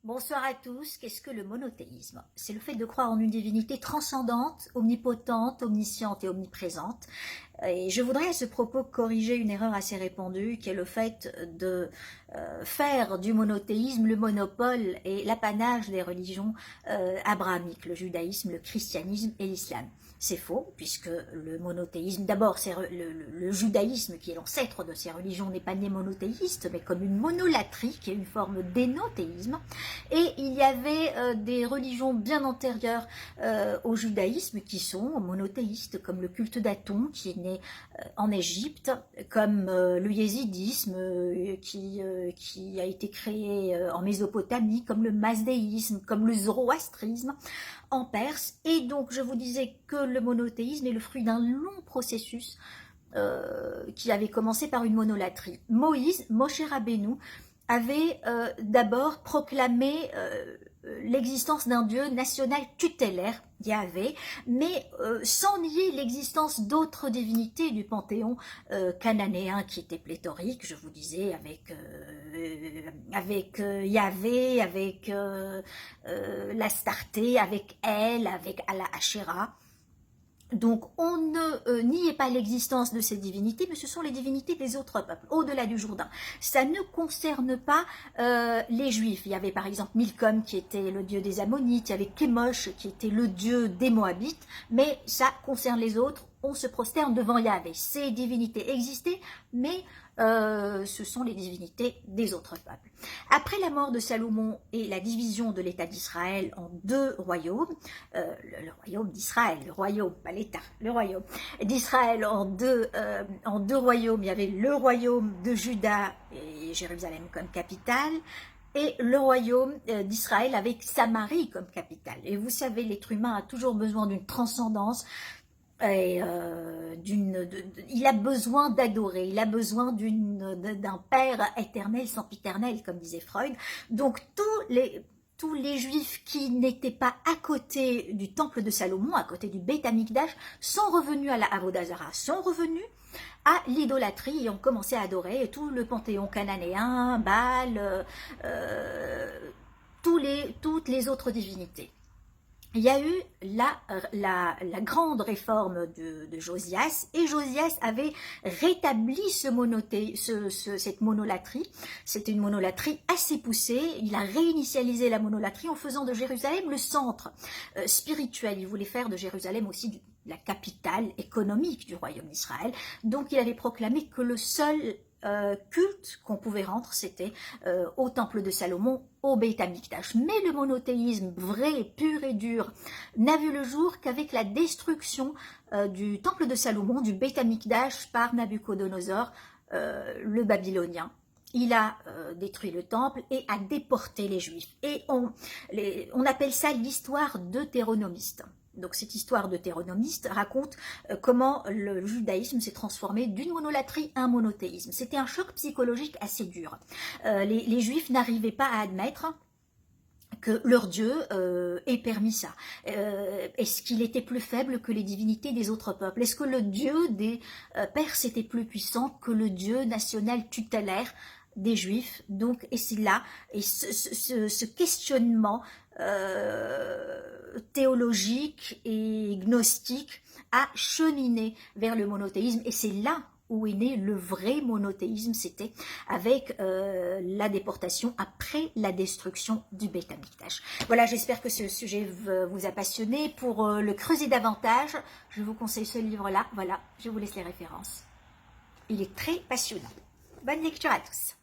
Bonsoir à tous. Qu'est-ce que le monothéisme? C'est le fait de croire en une divinité transcendante, omnipotente, omnisciente et omniprésente. Et je voudrais à ce propos corriger une erreur assez répandue qui est le fait de faire du monothéisme le monopole et l'apanage des religions abrahamiques, le judaïsme, le christianisme et l'islam. C'est faux, puisque le monothéisme, d'abord c'est le judaïsme qui est l'ancêtre de ces religions n'est pas né monothéiste, mais comme une monolatrie qui est une forme d'énothéisme. Et il y avait des religions bien antérieures au judaïsme qui sont monothéistes, comme le culte d'Aton qui est né en Égypte, comme le yézidisme qui a été créé en Mésopotamie, comme le mazdéisme, comme le zoroastrisme en Perse. Et donc je vous disais que le monothéisme est le fruit d'un long processus qui avait commencé par une monolatrie. Moshe Rabbeinu, avait d'abord proclamé l'existence d'un Dieu national tutélaire, Yahvé, mais sans nier l'existence d'autres divinités du panthéon cananéen qui était pléthorique, je vous disais, avec Yahvé, avec l'Astarté, avec El, avec Allah Asherah. Donc on ne niait pas l'existence de ces divinités, mais ce sont les divinités des autres peuples, au-delà du Jourdain. Ça ne concerne pas les Juifs. Il y avait par exemple Milcom qui était le dieu des Ammonites, il y avait Kémosh qui était le dieu des Moabites, mais ça concerne les autres. On se prosterne devant Yahvé. Ces divinités existaient, mais ce sont les divinités des autres peuples. Après la mort de Salomon et la division de l'État d'Israël en deux royaumes, le royaume d'Israël, le royaume, pas l'État, le royaume d'Israël en deux royaumes, il y avait le royaume de Juda et Jérusalem comme capitale, et le royaume d'Israël avec Samarie comme capitale. Et vous savez, l'être humain a toujours besoin d'une transcendance, et il a besoin d'adorer, il a besoin d'un père éternel, sempiternel, comme disait Freud. Donc tous les juifs qui n'étaient pas à côté du temple de Salomon, à côté du Beit Amikdash, sont revenus à la Avodah Zarah, sont revenus à l'idolâtrie et ont commencé à adorer tout le panthéon cananéen, Baal, toutes les autres divinités. Il y a eu la grande réforme de Josias, et Josias avait rétabli cette monolatrie. C'était une monolatrie assez poussée. Il a réinitialisé la monolatrie en faisant de Jérusalem le centre spirituel. Il voulait faire de Jérusalem aussi la capitale économique du royaume d'Israël. Donc il avait proclamé que le seul culte qu'on pouvait rendre, c'était au temple de Salomon, au Beit Amikdash. Mais le monothéisme vrai, pur et dur, n'a vu le jour qu'avec la destruction du temple de Salomon, du Beit Amikdash par Nabuchodonosor, le Babylonien. Il a détruit le temple et a déporté les Juifs. Et on appelle ça l'histoire deutéronomiste. Donc cette histoire deutéronomiste raconte comment le judaïsme s'est transformé d'une monolatrie à un monothéisme. C'était un choc psychologique assez dur. Les Juifs n'arrivaient pas à admettre que leur Dieu ait permis ça. Est-ce qu'il était plus faible que les divinités des autres peuples? Est-ce que le Dieu des Perses était plus puissant que le Dieu national tutélaire des Juifs? Donc, et c'est là, et ce questionnement théologique et gnostique a cheminé vers le monothéisme, et c'est là où est né le vrai monothéisme, c'était avec la déportation après la destruction du Beit Amikdash. Voilà, j'espère que ce sujet vous a passionné. Pour le creuser davantage, je vous conseille ce livre-là. Voilà, je vous laisse les références. Il est très passionnant. Bonne lecture à tous.